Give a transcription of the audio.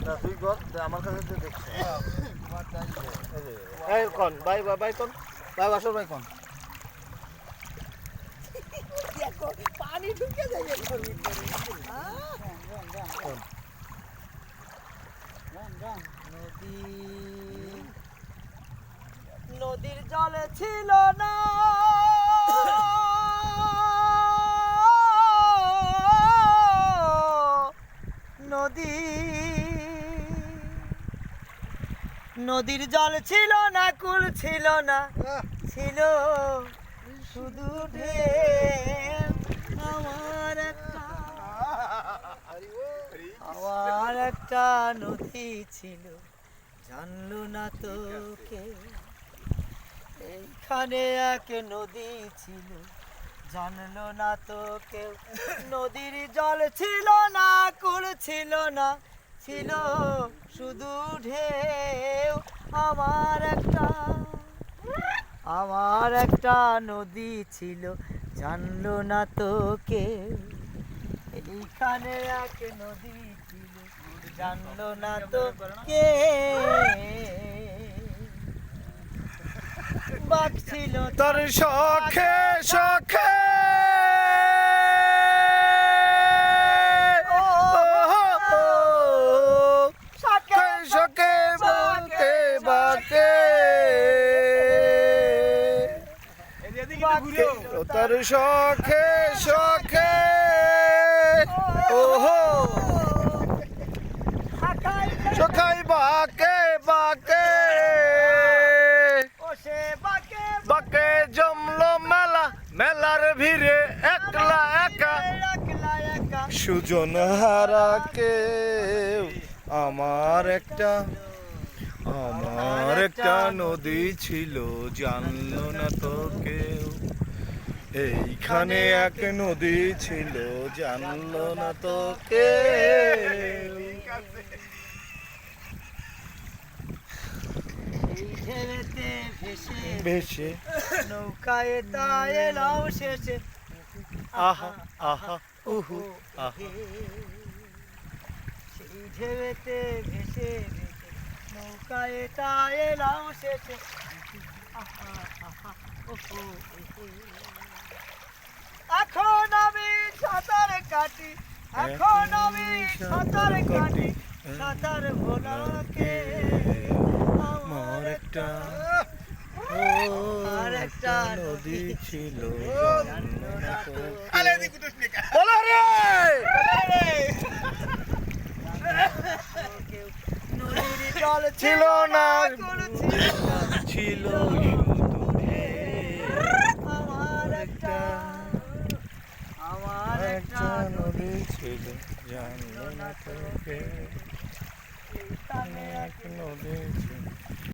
না তুই কর আমার কাছে তো দেখছি এই কোন ভাই কোন ভাই আসল ভাই কোন দেখো পানি ঢুকে যায় এর ভিতরে নদী নদীর জলে ছিল না নদী নদীর জল ছিল না কুল ছিল না ছিল শুধু ঢেউ আমার একটা নদী ছিল জানলো না তো কেউ এইখানে এক নদী ছিল জানলো না তো কেউ নদীর জল ছিল না কুল ছিল না ছিল শুধু ঢেউ আমার একটা নদী ছিল জানলো না তো কেউ এইখানে এক নদী ছিল জানলো না তো কে বাঘ ছিল তোর শখে শখে শখে বলতে বাকে তোর শখে শখে ওহো শখাই বাকে বাকে বাকে জমলো মেলা মেলার ভিড়ে একলা একা সুজন হারা কেউ আমার একটা নদী ছিল জানলো না তো কেউ এইখানে এক নদী ছিল জানলো না তো কেউ ভেসে নৌকায় তা এলাম শেষে আহা আহা উহু আহা সেই ঢেউতে ভেসে ভেসে নৌকায় তা এলাম শেষে আহা আহা ওহো এখন আমি সাঁতার কাটি এখন আমি সাঁতার কাটি সাঁতার ভোলাকে আমার একটা নদী ছিল বলো রে নদীর জল ছিল না ছিল আমার একটা নদী ছিল জানলো না তোকে এক নদী ছিল